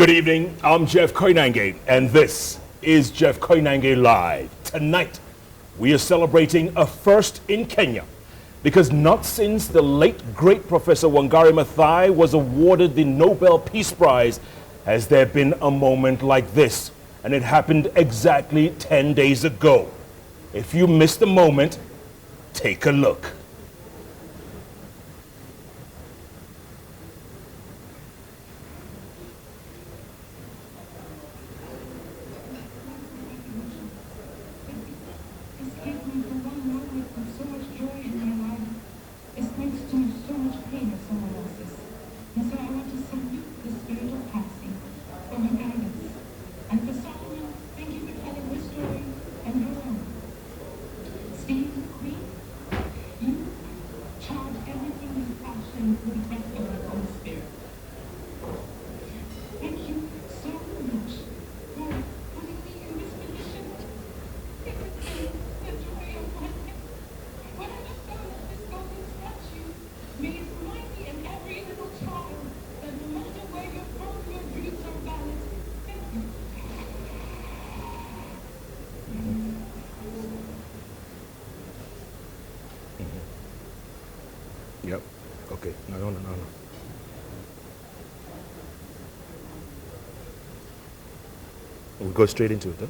Good evening, I'm Jeff Koinange, and this is Jeff Koinange Live. Tonight, we are celebrating a first in Kenya, because not since the late, great Professor Wangari Maathai was awarded the Nobel Peace Prize has there been a moment like this, and it happened exactly 10 days ago. If you missed the moment, take a look. Yep. Okay. No. We'll go straight into it, huh?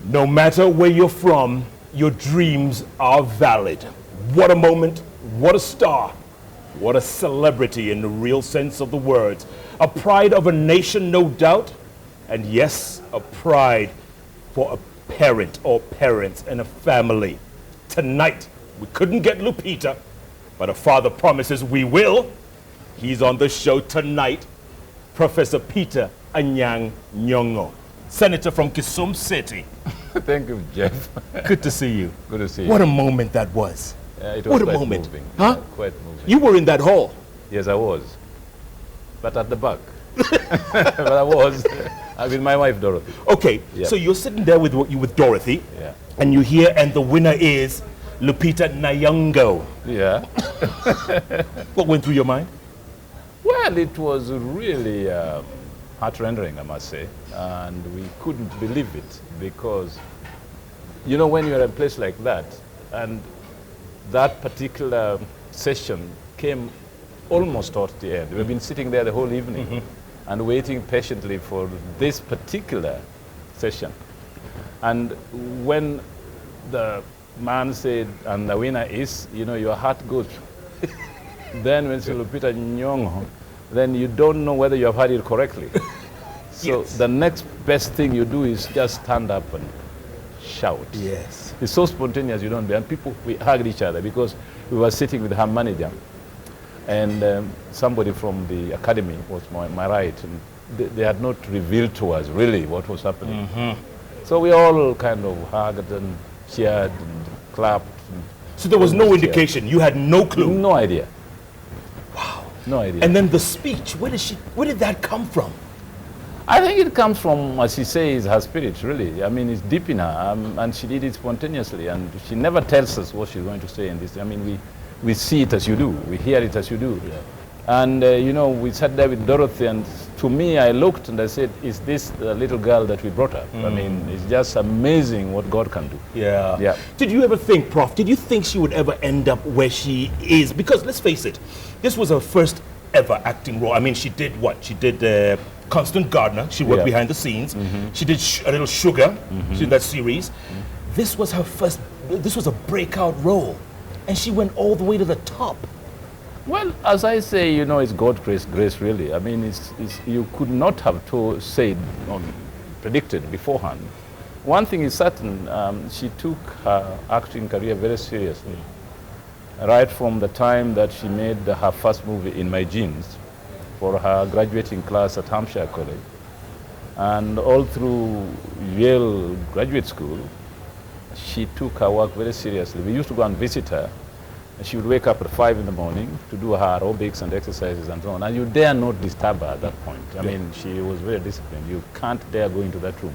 No matter where you're from, your dreams are valid. What a moment. What a star. What a celebrity in the real sense of the words. A pride of a nation, no doubt. And yes, a pride for a parent or parents and a family. Tonight, we couldn't get Lupita, but a father promises we will. He's on the show tonight, Professor Peter Anyang Nyongo, Senator from Kisumu City. Thank you, Jeff. Good to see you. Good to see you. What a moment that was. It was what a quite moment. Moving. Huh? Quite moving. You were in that hall. Yes, I was. But at the back. But I was. I'm with my wife, Dorothy. Okay, Yeah. so you're sitting there with Dorothy, Yeah. and you hear, and the winner is Lupita Nyongo. Yeah. What went through your mind? Well, it was really heart-rendering, I must say. And we couldn't believe it because, you know, when you're in a place like that, and that particular session came almost towards the end. We've been sitting there the whole evening and waiting patiently for this particular session. And when the man said, and the winner is, you know, your heart goes. Then when it's Lupita Nyongo, then you don't know whether you have heard it correctly. So Yes. the next best thing you do is just stand up and shout. Yes. It's so spontaneous, you don't. And people, we hugged each other because we were sitting with her manager, and somebody from the academy was my right, and they had not revealed to us really what was happening. So we all kind of hugged and cheered and clapped. So there was no indication. You had no clue. No idea. Wow. No idea. And then the speech. Where did that come from? I think it comes from, as she says, her spirit, really. I mean, it's deep in her, and she did it spontaneously, and she never tells us what she's going to say in this. I mean, we see it as you do, we hear it as you do. Yeah. And, you know, we sat there with Dorothy, and to me, I looked and I said, is this the little girl that we brought up? I mean, it's just amazing what God can do. Yeah. Yeah. Did you ever think, Prof, did you think she would ever end up where she is? Because let's face it, this was her first ever acting role. I mean, she did what? She did Constant Gardener. She worked Yeah. behind the scenes. She did a little Sugar in that series. This was her first, this was a breakout role. And she went all the way to the top. Well, as I say, you know, it's God's grace really. I mean, you could not have said or predicted beforehand. One thing is certain, she took her acting career very seriously. Right from the time that she made her first movie, In My Jeans, for her graduating class at Hampshire College, and all through Yale Graduate School, she took her work very seriously. We used to go and visit her. She would wake up at 5 in the morning to do her aerobics and exercises and so on. And you dare not disturb her at that point. I mean, she was very disciplined. You can't dare go into that room.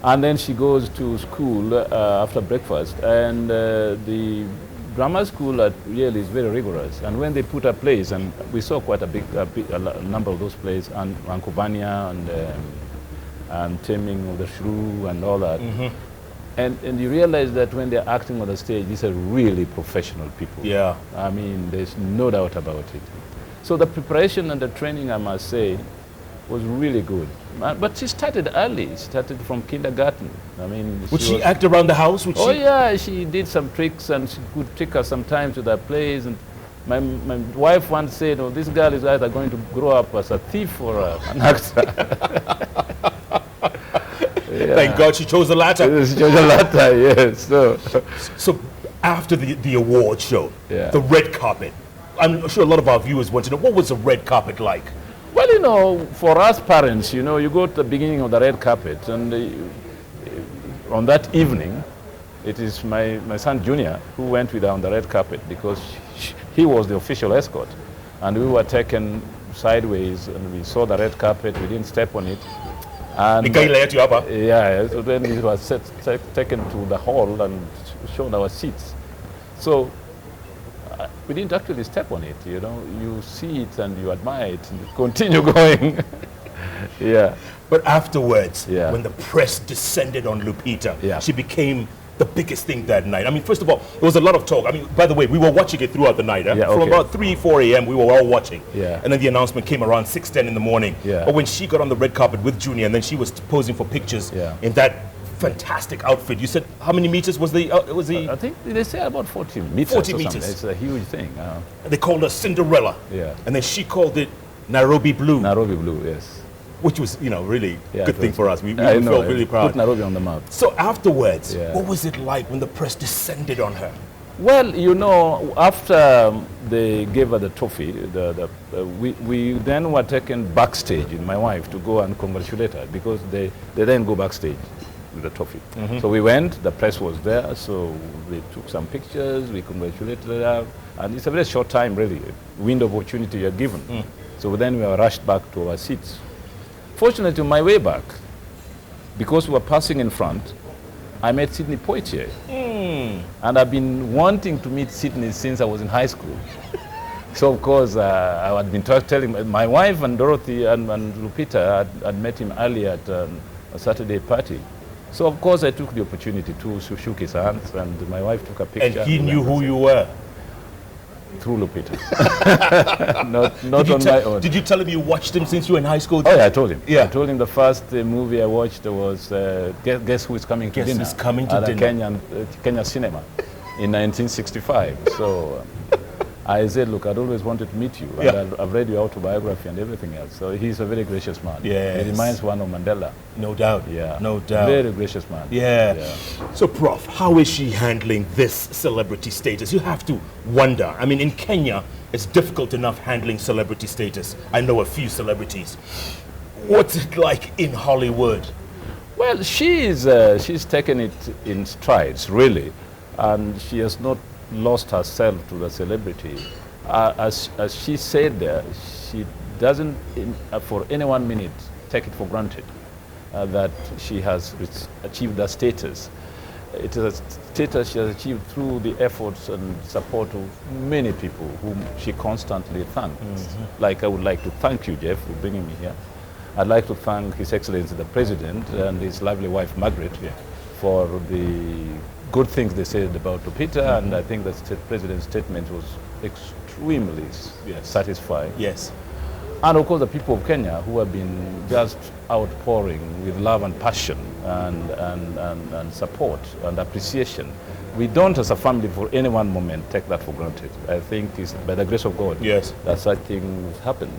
And then she goes to school after breakfast, and the drama school at Yale is very rigorous, and when they put up plays, and we saw quite a number of those plays, and Ankubania and Taming of the Shrew and all that, and you realize that when they're acting on the stage, these are really professional people. Yeah. I mean, there's no doubt about it. So the preparation and the training, I must say, was really good. But she started early. She started from kindergarten. I mean, Would she act around the house? Oh yeah, she did some tricks, and she could take us sometimes to the plays. And my wife once said, "Oh, this girl is either going to grow up as a thief or an actor." Yeah. Thank God she chose the latter. She chose the latter, yes. So after the award show, Yeah. the red carpet, I'm sure a lot of our viewers want to know, what was the red carpet like? Well, you know, for us parents, you know, you go to the beginning of the red carpet, and on that evening, it is my son Junior who went with her on the red carpet, because he was the official escort, and we were taken sideways, and we saw the red carpet. We didn't step on it. And yeah, so then it was taken to the hall and shown our seats. So we didn't actually step on it, you know. You see it and you admire it and you continue going. Yeah. But afterwards, Yeah. when the press descended on Lupita, Yeah. she became the biggest thing that night. I mean, first of all, there was a lot of talk. I mean, by the way, we were watching it throughout the night. Yeah, From okay. about 3, 4 a.m., we were all watching. Yeah. And then the announcement came around 6:10 in the morning. Yeah. But when she got on the red carpet with Junior, and then she was posing for pictures Yeah. in that fantastic outfit. You said, how many meters was the... I think they say about 40 meters. 40 or meters. something. It's a huge thing. They called her Cinderella. Yeah. And then she called it Nairobi Blue, Nairobi Blue, yes. which was, you know, really Yeah, good it thing was- for us. We I know, felt really it proud. Put Nairobi on the map. So afterwards, Yeah. what was it like when the press descended on her? Well, you know, after they gave her the trophy, we then were taken backstage with my wife to go and congratulate her, because they then go backstage with the trophy. So we went, the press was there, so we took some pictures, we congratulated her, and it's a very short time, really, window of opportunity you're given. So then we were rushed back to our seats. Fortunately, on my way back, because we were passing in front, I met Sidney Poitier. And I've been wanting to meet Sidney since I was in high school. So, of course, I had been telling my wife and Dorothy and Lupita had met him earlier at a Saturday party. So, of course, I took the opportunity to shook his hands, and my wife took a picture. And he knew who you were? Through Lupita. not on my own. Did you tell him you watched him since you were in high school? Oh, yeah, I told him. Yeah. I told him the first movie I watched was Guess Who is Coming to Guess Dinner? Who's Coming to at Dinner. Kenya cinema in 1965. So I said, look, I'd always wanted to meet you. And Yeah. I've read your autobiography and everything else. So he's a very gracious man. Yes. He reminds one of Mandela. No doubt. Yeah. No doubt. Very gracious man. Yeah. So, Prof, how is she handling this celebrity status? You have to wonder. I mean, in Kenya, it's difficult enough handling celebrity status. I know a few celebrities. What's it like in Hollywood? Well, she's taken it in strides, really, and she has not lost herself to the celebrity. As she said there, she doesn't, for any 1 minute, take it for granted that she has achieved that status. It is a status she has achieved through the efforts and support of many people whom she constantly thanks. Like, I would like to thank you, Jeff, for bringing me here. I'd like to thank His Excellency the President and his lovely wife, Margaret, for the good things they said about Lupita, and I think the President's statement was extremely satisfying. Yes. And of course the people of Kenya, who have been just outpouring with love and passion and support and appreciation. We don't, as a family, for any one moment take that for granted. I think it's by the grace of God that such things happen.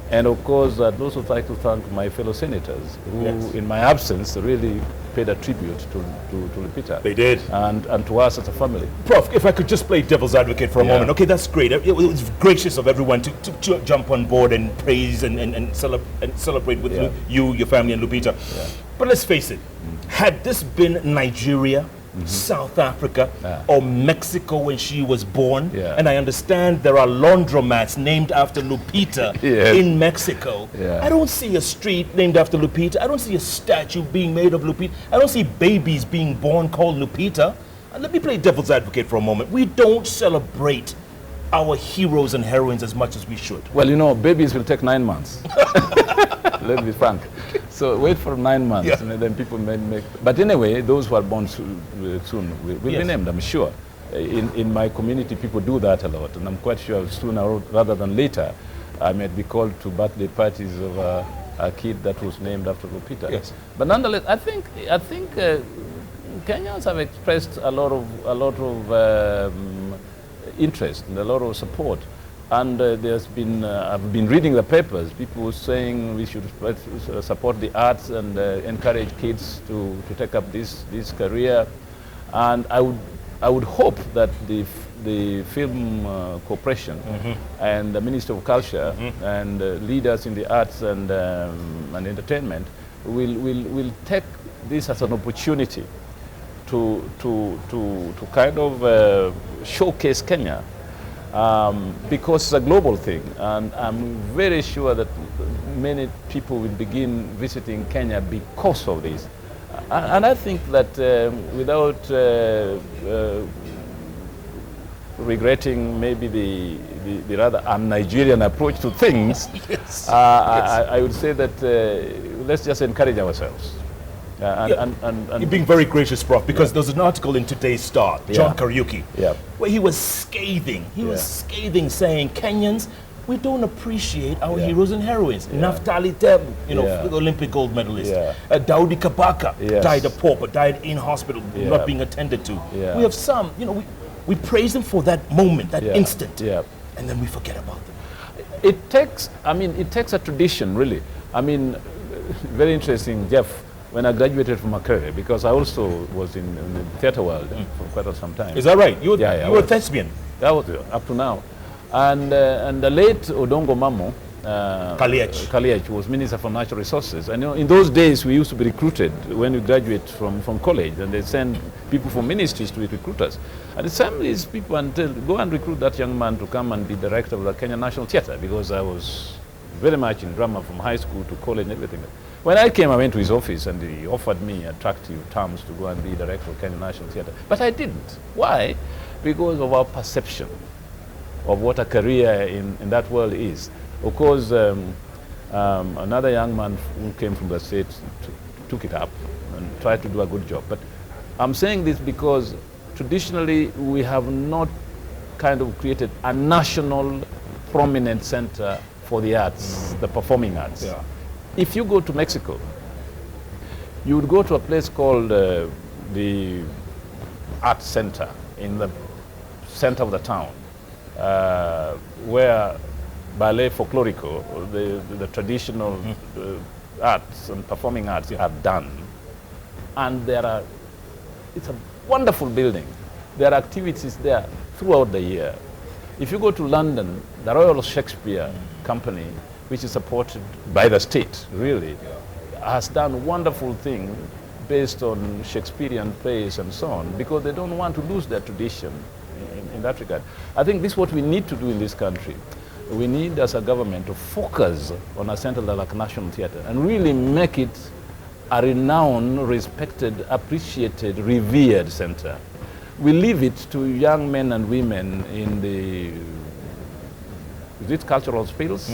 And of course, I'd also like to thank my fellow senators who, in my absence, really paid a tribute to Lupita. They did. And to us as a family. Prof, if I could just play devil's advocate for a moment. Okay, that's great. It was gracious of everyone to jump on board and praise and celebrate with you, your family, and Lupita. But let's face it, had this been Nigeria, South Africa, or Mexico when she was born, and I understand there are laundromats named after Lupita in Mexico, I don't see a street named after Lupita. I don't see a statue being made of Lupita. I don't see babies being born called Lupita. And let me play devil's advocate for a moment. We don't celebrate our heroes and heroines as much as we should. Well, you know, babies will take 9 months. Let's be frank. So wait for 9 months, Yeah. and then people may make. But anyway, those who are born soon will Yes. be named, I'm sure. In my community, people do that a lot, and I'm quite sure sooner rather than later, I might be called to birthday parties of a kid that was named after Lupita. Yes. But nonetheless, I think Kenyans have expressed a lot of interest and a lot of support. And there's been, I've been reading the papers, people saying we should support the arts and encourage kids to take up this career. And I would hope that the Film Corporation and the Ministry of Culture and leaders in the arts and entertainment will take this as an opportunity to kind of showcase Kenya. Because it's a global thing, and I'm very sure that many people will begin visiting Kenya because of this. And I think that without regretting maybe the rather un-Nigerian approach to things, Yes. I would say that let's just encourage ourselves. You're being very gracious, Prof, because there's an article in today's Star, John Kariuki, where he was scathing. He was scathing, saying, Kenyans, we don't appreciate our heroes and heroines. Naftali Tebu, Olympic gold medalist. Daudi Kabaka died a pauper, died in hospital, not being attended to. We have some, we praise them for that moment, that instant, and then we forget about them. It takes a tradition, really. I mean, very interesting, Jeff. When I graduated from Makerere, because I also was in the theater world for quite some time. Is that right? You were a thespian? That was up to now. And the late Odongo Mamo, Kaliech was Minister for Natural Resources. And in those days, we used to be recruited when we graduate from college, and they send people from ministries to be recruiters. And they send these people and tell, go and recruit that young man to come and be director of the Kenya National Theatre, because I was very much in drama from high school to college and everything. When I came, I went to his office and he offered me attractive terms to go and be director of Kenya National Theatre. But I didn't. Why? Because of our perception of what a career in that world is. Of course, another young man who came from the States took it up and tried to do a good job. But I'm saying this because traditionally we have not kind of created a national prominent center for the arts, the performing arts. Yeah. If you go to Mexico, you would go to a place called the Art Center in the center of the town, where ballet folklorico, the traditional arts and performing arts are done. And it's a wonderful building. There are activities there throughout the year. If you go to London, the Royal Shakespeare Company, which is supported by the state, really, has done wonderful things based on Shakespearean plays and so on, because they don't want to lose their tradition in that regard. I think this is what we need to do in this country. We need, as a government, to focus on a center like National Theatre and really make it a renowned, respected, appreciated, revered center. We leave it to young men and women in the cultural fields,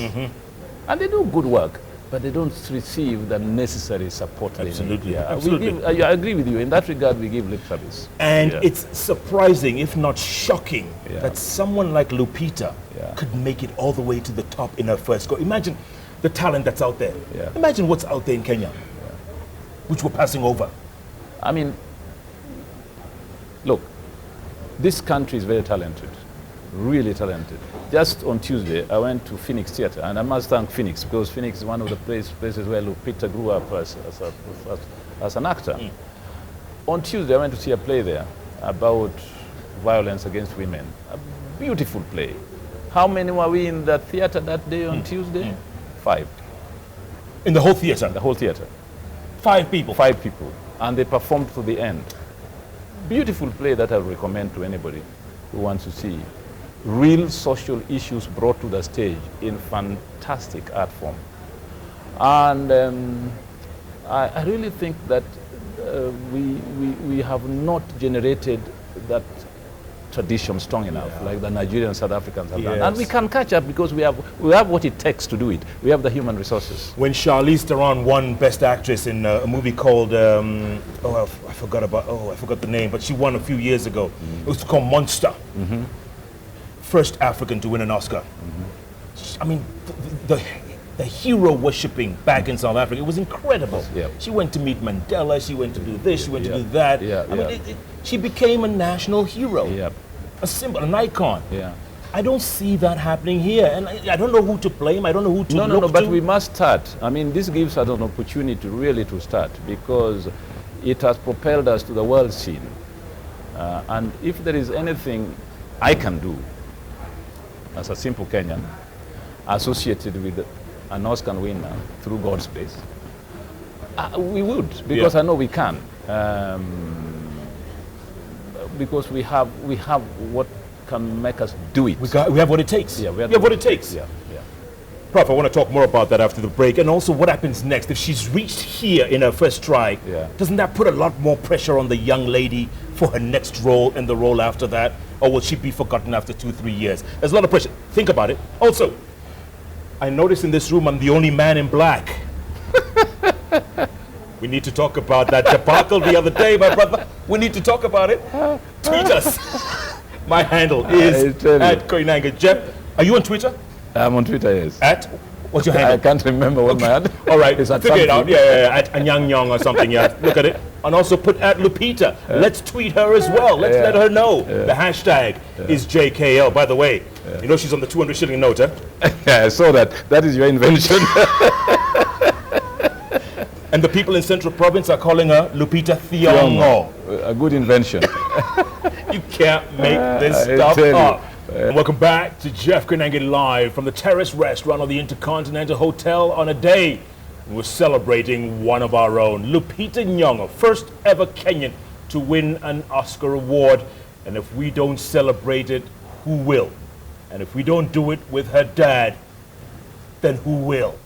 and they do good work, but they don't receive the necessary support. Absolutely. Absolutely. I agree with you. In that regard, we give lip service. And it's surprising, if not shocking, that someone like Lupita could make it all the way to the top in her first go. Imagine the talent that's out there. Imagine what's out there in Kenya, which we're passing over. I mean, look, this country is very talented, really talented. Just on Tuesday, I went to Phoenix Theatre, and I must thank Phoenix, because Phoenix is one of the places where Lupita grew up as an actor. On Tuesday, I went to see a play there about violence against women. A beautiful play. How many were we in the theatre that day on Tuesday? 5. In the whole theatre? The whole theatre. 5 people? 5 people. And they performed to the end. Beautiful play that I would recommend to anybody who wants to see real social issues brought to the stage in fantastic art form. And I really think that we have not generated that tradition strong enough, like the Nigerian South Africans have done. Yes. And we can catch up because we have what it takes to do it. We have the human resources. When Charlize Theron won Best Actress in a movie called I forgot the name, but she won a few years ago. It was called Monster. First African to win an Oscar. I mean, the hero worshipping back in South Africa, it was incredible. Yeah. She went to meet Mandela, she went to do this, she went to do that. Yeah, I mean, she became a national hero, Yeah. a symbol, an icon. Yeah. I don't see that happening here, and I don't know who to blame, I don't know who to No, look but to. we must start. I mean, this gives us an opportunity really to start because it has propelled us to the world scene. And if there is anything I can do as a simple Kenyan associated with an Oscar winner through God's grace, we would, because I know we can. Because we have what can make us do it. We have what it takes. Yeah, we have what it takes. Yeah, yeah. Prof, I want to talk more about that after the break, and also what happens next. If she's reached here in her first try, doesn't that put a lot more pressure on the young lady for her next role and the role after that? Or will she be forgotten after 2-3 years? There's a lot of pressure. Think about it. Also, I noticed in this room I'm the only man in black. We need to talk about that debacle the other day, my brother. We need to talk about it. Tweet us. My handle is at Koinange. Jeff, are you on Twitter? I'm on Twitter, yes. At? What's your handle? I can't remember what my handle. All right, is. figure it out. Yeah, at Anyang Nyongo or something. Yeah, look at it. And also put at Lupita. Let's tweet her as well. Let's let her know. The hashtag is JKL. By the way, you know she's on the 200 shilling note, huh? Yeah, I saw that. That is your invention. And the people in Central Province are calling her Lupita Nyongo. A good invention. You can't make this stuff up. And welcome back to Jeff Koinange live from the Terrace Restaurant of the Intercontinental Hotel on a day we're celebrating one of our own, Lupita Nyongo, first ever Kenyan to win an Oscar award. And if we don't celebrate it, who will? And if we don't do it with her dad, then who will?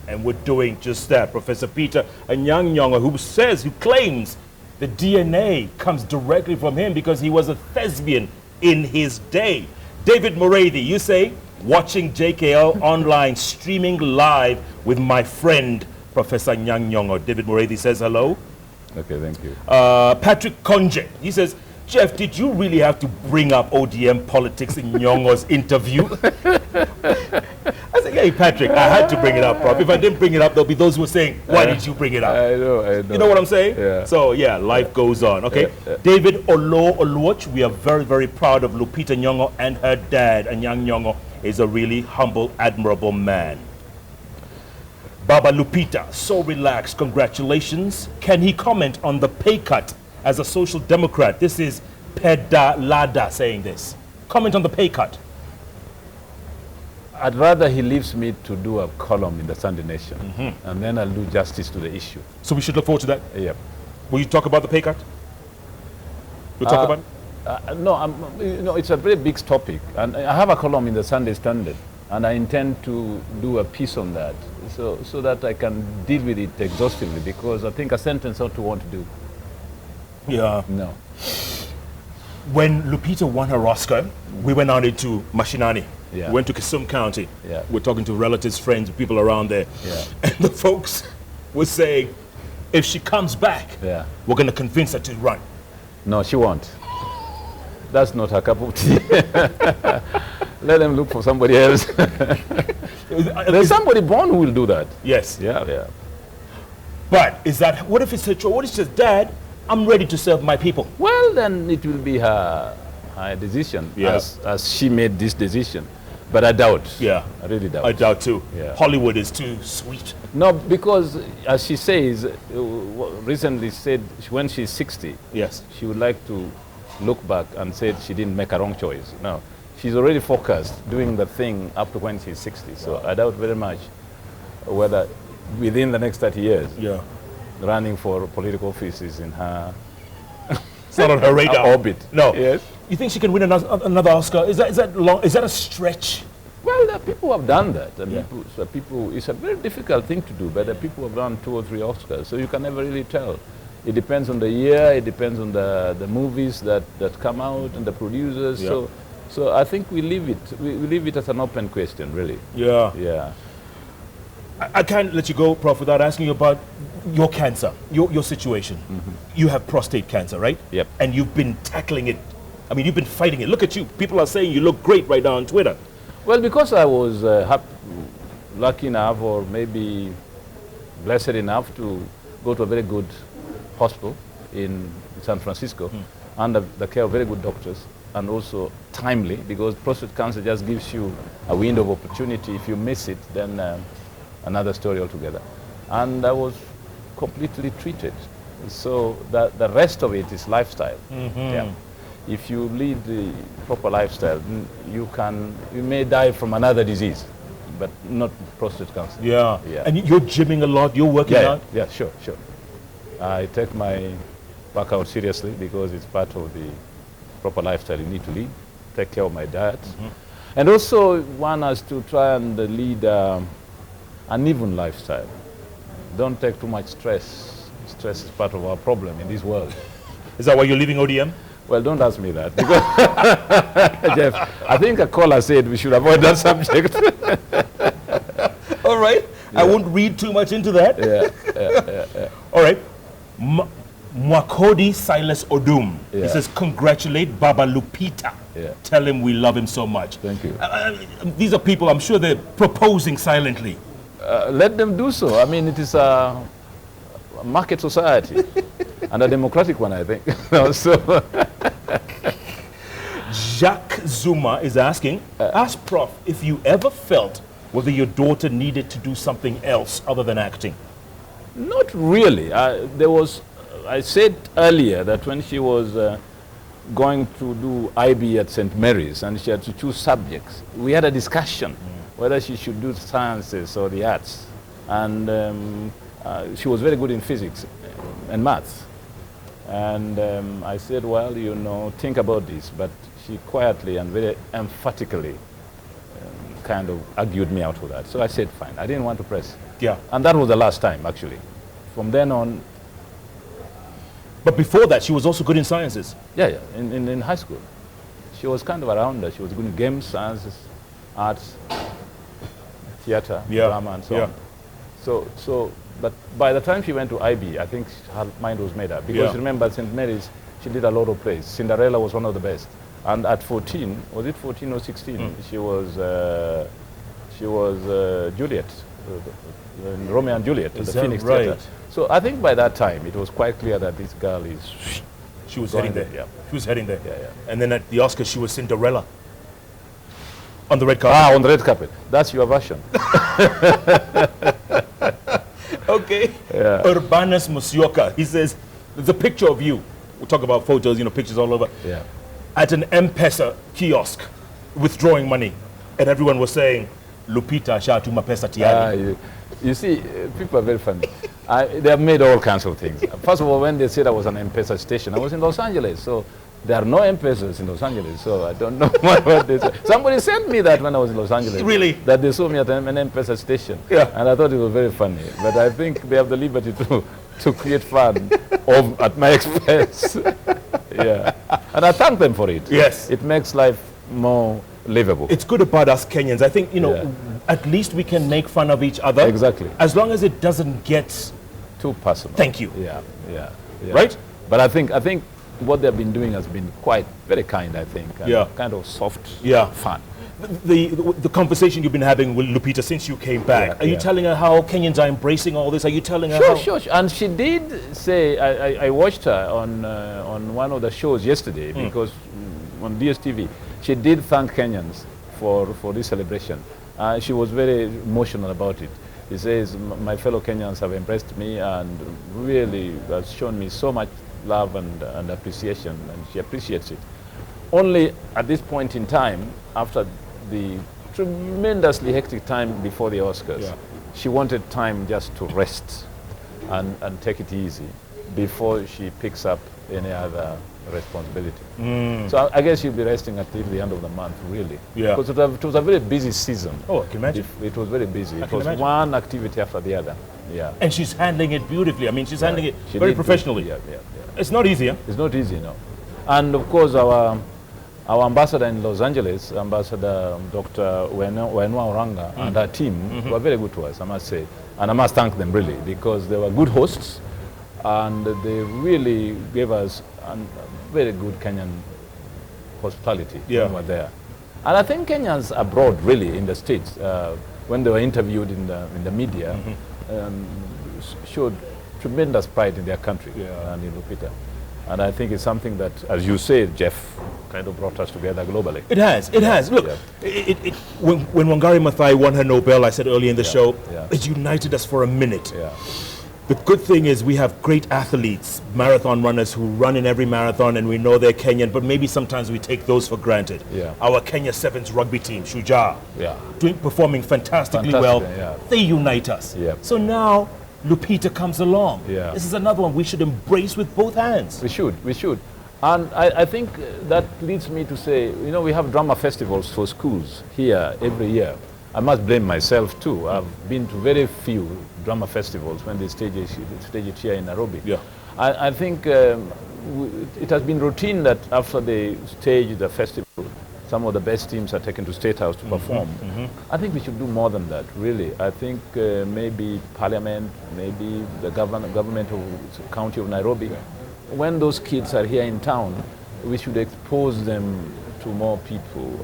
And we're doing just that. Professor Peter Anyang Nyongo, who claims the DNA comes directly from him because he was a thespian in his day. David Morathi, you say, watching JKL online, streaming live with my friend, Professor Anyang Nyongo. David Morathi says hello. Okay, thank you. Patrick Konje, he says, Jeff, did you really have to bring up ODM politics in Nyongo's interview? I said, hey, Patrick, I had to bring it up, Prof. If I didn't bring it up, there'll be those who are saying, why did you bring it up? I know. You know what I'm saying? Yeah. So, yeah, life goes on, okay? David Oluoch, we are very, very proud of Lupita Nyongo and her dad. Anyang Nyongo is a really humble, admirable man. Baba Lupita, so relaxed, congratulations. Can he comment on the pay cut as a social democrat? This is Peda Lada saying this. Comment on the pay cut. I'd rather he leaves me to do a column in the Sunday Nation, and then I'll do justice to the issue. So we should look forward to that? Yeah. Will you talk about the pay cut? We'll talk about it? No, it's a very big topic, and I have a column in the Sunday Standard, and I intend to do a piece on that, so that I can deal with it exhaustively, because I think a sentence ought to want to do. Yeah. No. When Lupita won her Oscar, we went out into Mashinani. Yeah. We went to Kisumu County. Yeah. We're talking to relatives, friends, people around there. Yeah. And the folks were saying, if she comes back, we're going to convince her to run. No, she won't. That's not her cup of tea. Let them look for somebody else. There's somebody born who will do that. Yes. Yeah, yeah. But is that, what if it's her choice? What if she says, Dad, I'm ready to serve my people? Well, then it will be her decision, as she made this decision. But I doubt. Yeah. I really doubt. I doubt too. Yeah. Hollywood is too sweet. No, because as she says, recently said when she's 60, yes, she would like to look back and said she didn't make a wrong choice. No, she's already focused doing the thing up to when she's 60. So I doubt very much whether within the next 30 years, running for political offices in her it's not on her radar orbit. No. Yes. You think she can win another Oscar? Is that a stretch? Well, there are people who have done that. People, it's a very difficult thing to do, but there are people who have done 2 or 3 Oscars, so you can never really tell. It depends on the year. It depends on the movies that come out and the producers. Yeah. So I think we leave it. We leave it as an open question, really. Yeah. Yeah. I can't let you go, Prof, without asking you about your cancer, your situation. You have prostate cancer, right? Yep. And you've been tackling it. I mean, you've been fighting it. Look at you. People are saying you look great right now on Twitter. Well, because I was lucky enough, or maybe blessed enough, to go to a very good hospital in San Francisco under the care of very good doctors, and also timely, because prostate cancer just gives you a window of opportunity. If you miss it, then another story altogether. And I was completely treated. So the rest of it is lifestyle. Yeah. If you lead the proper lifestyle, you may die from another disease, but not prostate cancer. Yeah. Yeah. And you're gymming a lot. You're working out. Yeah, sure. I take my workout seriously because it's part of the proper lifestyle you need to lead. Take care of my diet. And also one has to try and lead an even lifestyle. Don't take too much stress. Stress is part of our problem in this world. Is that why you're leaving ODM? Well, don't ask me that, because Jeff, I think a caller said we should avoid that subject. All right. Yeah. I won't read too much into that. Yeah. All right. Mwakodi Silas Odum. He says, congratulate Baba Lupita. Yeah. Tell him we love him so much. Thank you. These are people, I'm sure they're proposing silently. Let them do so. I mean, it is a market society and a democratic one, I think. So Jacques Zuma is asking, ask Prof if you ever felt whether your daughter needed to do something else other than acting. Not really. I said earlier that when she was going to do IB at St. Mary's and she had to choose subjects, we had a discussion whether she should do sciences or the arts. And she was very good in physics and maths. And I said, well, think about this. But she quietly and very emphatically kind of argued me out with that. So I said, fine. I didn't want to press. Yeah. And that was the last time, actually. From then on. But before that, she was also good in sciences. Yeah. In high school. She was kind of around that. She was good in games, sciences, arts, theater, drama, and so on. So, but by the time she went to IB, I think her mind was made up. Because remember, at St. Mary's, she did a lot of plays. Cinderella was one of the best. And at 14, was it 14 or 16? She was Juliet, in Romeo and Juliet, at the Phoenix Theatre. So I think by that time, it was quite clear that this girl is... She was heading there. Yeah. She was heading there. Yeah. And then at the Oscars, she was Cinderella. On the red carpet. On the red carpet. That's your version. Okay. Yeah. Urbanus Musyoka, he says, there's a picture of you. We'll talk about photos, pictures all over. Yeah. At an M-Pesa kiosk, withdrawing money. And everyone was saying, Lupita Shatuma Pesa Tiani. You see, people are very funny. They have made all kinds of things. First of all, when they said I was an M-Pesa station, I was in Los Angeles. So there are no M-Pesas in Los Angeles. So I don't know what they said. Somebody sent me that when I was in Los Angeles. Really? That they saw me at an M-Pesa station. Yeah. And I thought it was very funny. But I think they have the liberty to create fun at my expense. Yeah. And I thank them for it. Yes. It makes life more livable. It's good about us Kenyans. I think, at least we can make fun of each other. Exactly. As long as it doesn't get too personal. Thank you. Yeah. Right? But I think what they've been doing has been quite very kind, I think. And kind of soft fun. The conversation you've been having with Lupita since you came back, are you telling her how Kenyans are embracing all this? Are you telling her how? Sure. And she did say, I watched her on one of the shows yesterday, because on DSTV, she did thank Kenyans for this celebration. She was very emotional about it. He says, my fellow Kenyans have embraced me and really has shown me so much love and appreciation, and she appreciates it. Only at this point in time, after the tremendously hectic time before the Oscars, she wanted time just to rest and take it easy before she picks up any other responsibility. So I guess she'll be resting until the end of the month, really. Yeah. Because it was a very busy season. Oh, I can imagine. It was very busy. It was imagine. one activity after the other. Yeah. And she's handling it beautifully. I mean, she's handling it She very did professionally. Yeah. It's not easy, huh? It's not easy, no. And of course, our ambassador in Los Angeles, Ambassador Dr. Wenwa Oranga, and her team were very good to us, I must say. And I must thank them, really, because they were good hosts, and they really gave us a very good Kenyan hospitality when we were there. And I think Kenyans abroad, really, in the States, when they were interviewed in the media, showed tremendous pride in their country and in Lupita. And I think it's something that, as you say, Jeff, kind of brought us together globally. It has. Look, when Wangari Maathai won her Nobel, I said earlier in the show, it united us for a minute. The good thing is we have great athletes, marathon runners who run in every marathon, and we know they're Kenyan, but maybe sometimes we take those for granted. Our Kenya Sevens rugby team, Shujaa, performing fantastically well. They unite us. So now Lupita comes along. This is another one we should embrace with both hands. We should. And I think that leads me to say, you know, we have drama festivals for schools here every year. I must blame myself too. I've been to very few drama festivals when they stage it here in Nairobi. I think it has been routine that after they stage the festival, some of the best teams are taken to State House to perform. I think we should do more than that, really. I think maybe Parliament, maybe the government of the County of Nairobi, when those kids are here in town, we should expose them to more people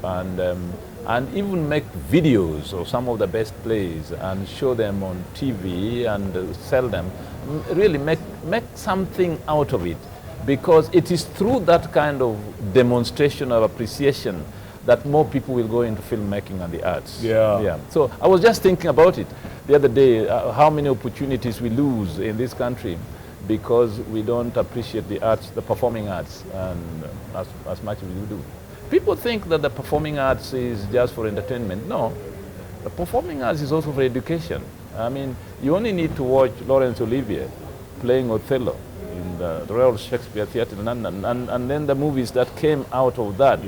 and even make videos of some of the best plays and show them on TV and sell them. Really make something out of it, because it is through that kind of demonstration of appreciation that more people will go into filmmaking and the arts. So I was just thinking about it the other day, how many opportunities we lose in this country because we don't appreciate the arts, the performing arts, and as much as we do. People think that the performing arts is just for entertainment. No, the performing arts is also for education. I mean, you only need to watch Laurence Olivier playing Othello in the Royal Shakespeare Theatre in London, and then the movies that came out of that,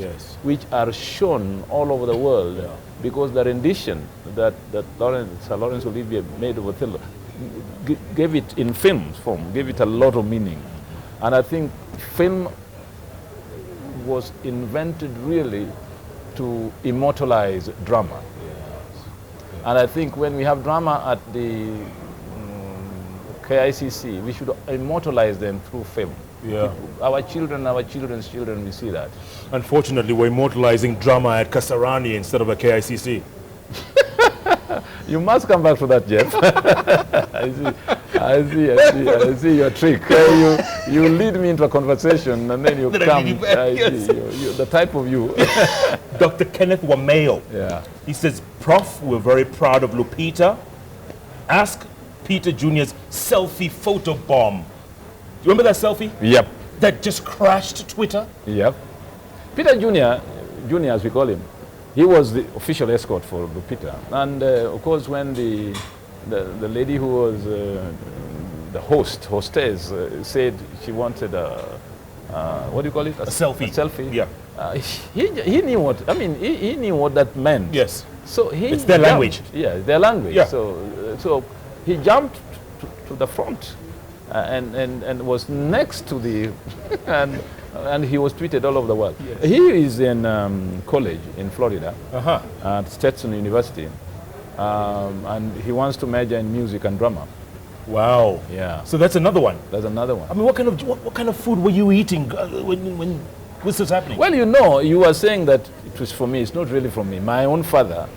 which are shown all over the world, because the rendition that Sir Laurence Olivier made of Othello gave it in film form, gave it a lot of meaning. And I think film was invented really to immortalize drama. And I think when we have drama at the KICC, we should immortalize them through film. Our children's children, we see that. Unfortunately, we're immortalizing drama at Kasarani instead of a KICC. You must come back to that, Jeff. I see your trick. You lead me into a conversation and then you come. The type of you. Dr. Kenneth Wameo. He says, Prof, we're very proud of Lupita. Ask Peter Jr.'s selfie photo bomb. Do you remember that selfie? Yep. That just crashed Twitter? Yep. Peter Jr. As we call him, he was the official escort for Lupita. And of course, when the lady who was the hostess, said she wanted what do you call it? A selfie. A selfie. Yeah. He knew what, I mean, he knew what that meant. Yes. So it's their language. Yeah, their language. Yeah. So he jumped to the front and was next to the, and he was tweeted all over the world. Yes. He is in college in Florida at Stetson University, and he wants to major in music and drama. Wow. Yeah. So that's another one. That's another one. I mean, what kind of food were you eating when this was happening? Well, you know, you were saying that it was for me. It's not really for me. My own father,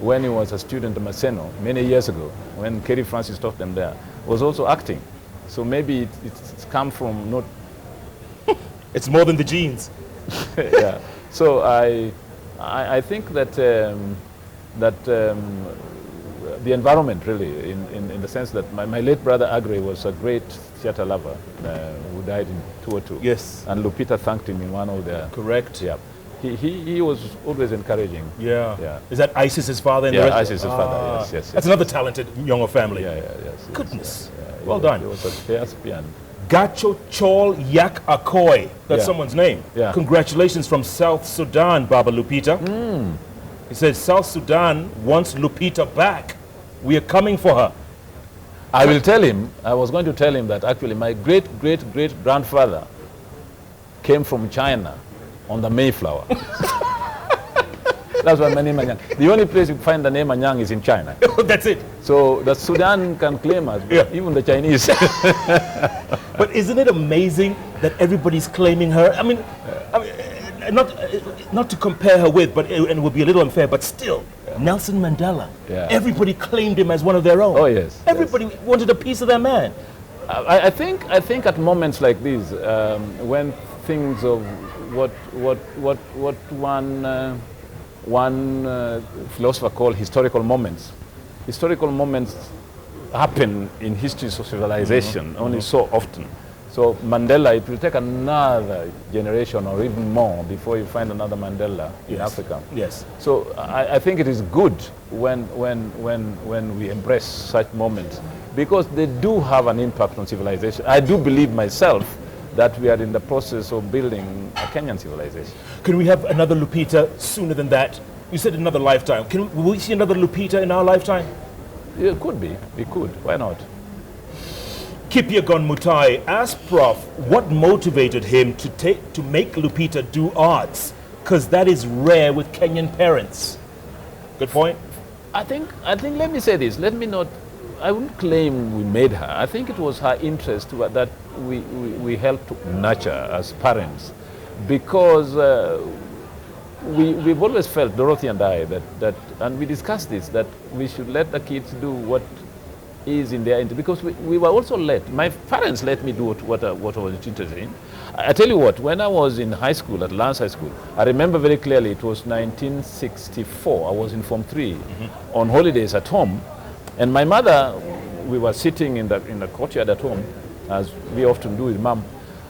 when he was a student at Maseno many years ago, when Kerry Francis taught them there, was also acting. So maybe it's come from not. It's more than the genes. Yeah. So I think that the environment really, in the sense that my late brother Agre was a great theatre lover who died in 2002. Yes. And Lupita thanked him in one of their. Correct. Yeah. He was always encouraging. Yeah. Yeah. Is that Isis's father? Yeah, Isis's father. Yes. That's another talented Nyongo family. Yes. Goodness. Yes. Well done. He was a thespian. Gacho Chol Yak Akoy. That's someone's name. Yeah. Congratulations from South Sudan, Baba Lupita. He says South Sudan wants Lupita back. We are coming for her. I will tell him, I was going to tell him that actually my great-great-great-grandfather came from China on the Mayflower. That's why my name Anyang. The only place you find the name Anyang is in China. That's it. So the Sudan can claim us, Yeah. even the Chinese. But isn't it amazing that everybody's claiming her? I mean not to compare her with, but it would be a little unfair, but still, Nelson Mandela. Yeah. Everybody claimed him as one of their own. Oh, yes. Everybody wanted a piece of their man. I think at moments like these, when things of what one philosopher called historical moments happen in histories of civilization only so often. So Mandela, it will take another generation or even more before you find another Mandela in Africa. Yes. So I think it is good when we embrace such moments, because they do have an impact on civilization. I do believe myself that we are in the process of building a Kenyan civilization. Can we have another Lupita sooner than that? You said another lifetime. Will we see another Lupita in our lifetime? It could be. It could. Why not? Kipyegon Mutai asked Prof what motivated him to make Lupita do arts, because that is rare with Kenyan parents. Good point. I think let me say this. I wouldn't claim we made her. I think it was her interest that we helped to nurture as parents, because we've always felt, Dorothy and I, that and we discussed this, that we should let the kids do what is in their interest, because we were also my parents let me do what I was interested in. I tell you what, when I was in high school, at Lance High School, I remember very clearly, it was 1964, I was in Form 3, on holidays at home, and my mother, we were sitting in the courtyard at home, as we often do with Mom,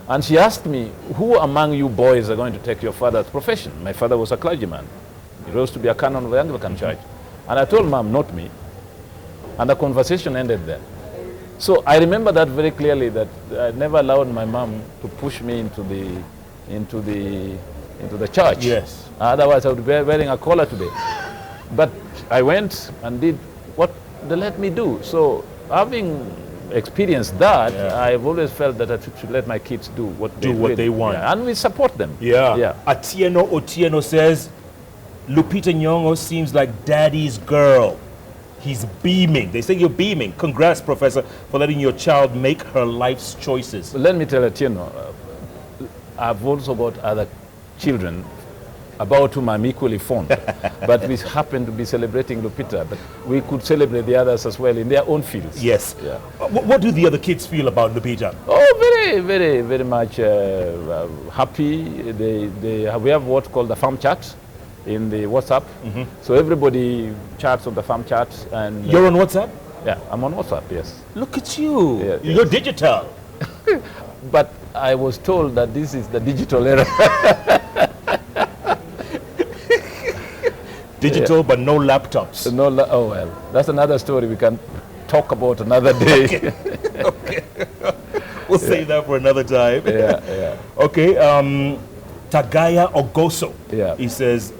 and she asked me, who among you boys are going to take your father's profession? My father was a clergyman. He rose to be a canon of the Anglican Church. And I told Mom, not me. And the conversation ended there. So I remember that very clearly, that I never allowed my mom to push me into the church. Yes. Otherwise I would be wearing a collar today. But I went and did what they let me do. So having experienced that, I've always felt that I should let my kids do what they want. Yeah. And we support them. Yeah. Atieno Otieno says, Lupita Nyongo seems like daddy's girl. He's beaming. They say you're beaming. Congrats, Professor, for letting your child make her life's choices. Let me tell you, I've also got other children about whom I'm equally fond. But we happen to be celebrating Lupita, but we could celebrate the others as well in their own fields. Yes. Yeah. What do the other kids feel about Lupita? Oh, very, very, very much happy. We have what's called the farm chat in the WhatsApp. So everybody chats on the farm chat. And you're on WhatsApp? Yeah, I'm on WhatsApp, yes. Look at you. Yeah, you're digital. But I was told that this is the digital era. Digital, but no laptops. Oh, well, that's another story we can talk about another day. Okay. We'll save that for another time. Okay, Tagaya Ogoso. He says,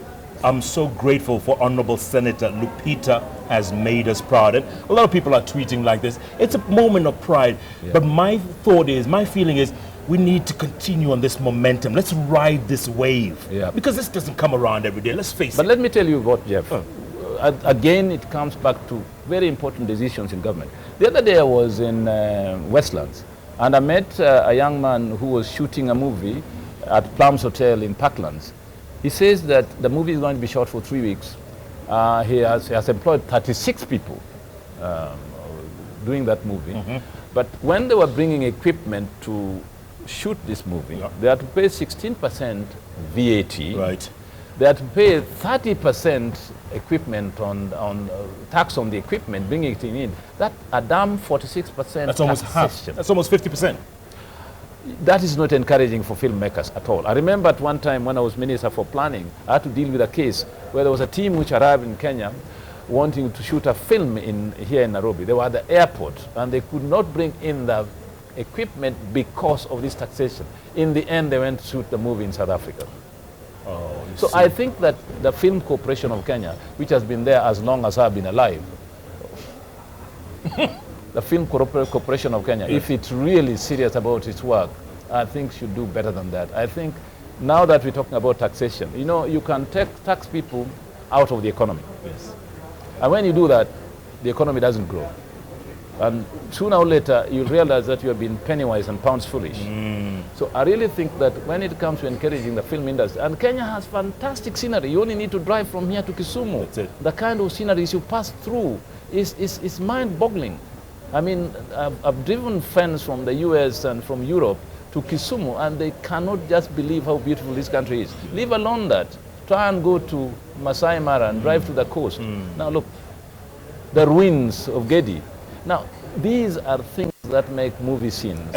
I'm so grateful for Honorable Senator Lupita has made us proud. And a lot of people are tweeting like this. It's a moment of pride. But my feeling is, we need to continue on this momentum. Let's ride this wave. Because this doesn't come around every day. Let's face it. But let me tell you what, Jeff. Again, it comes back to very important decisions in government. The other day I was in Westlands, and I met a young man who was shooting a movie at Plums Hotel in Parklands. He says that the movie is going to be shot for 3 weeks. He has employed 36 people doing that movie. But when they were bringing equipment to shoot this movie, they had to pay 16% VAT. Right. They had to pay 30% equipment on tax on the equipment, bringing it in. That a damn 46%. That's almost half. That's almost 50%. That is not encouraging for filmmakers at all. I remember at one time when I was Minister for Planning, I had to deal with a case where there was a team which arrived in Kenya wanting to shoot a film here in Nairobi. They were at the airport and they could not bring in the equipment because of this taxation. In the end, they went to shoot the movie in South Africa. So I think that the Film Corporation of Kenya, which has been there as long as I've been alive, the Film Corporation of Kenya, if it's really serious about its work, I think should do better than that. I think now that we're talking about taxation, you know, you can tax people out of the economy. Yes. And when you do that, the economy doesn't grow. And sooner or later, you realize that you have been penny wise and pounds foolish. So I really think that when it comes to encouraging the film industry, and Kenya has fantastic scenery. You only need to drive from here to Kisumu. That's it. The kind of sceneries you pass through is mind-boggling. I mean, I've driven friends from the US and from Europe to Kisumu, and they cannot just believe how beautiful this country is. Leave alone that. Try and go to Masai Mara and drive to the coast. Now look, the ruins of Gedi. Now, these are things that make movie scenes.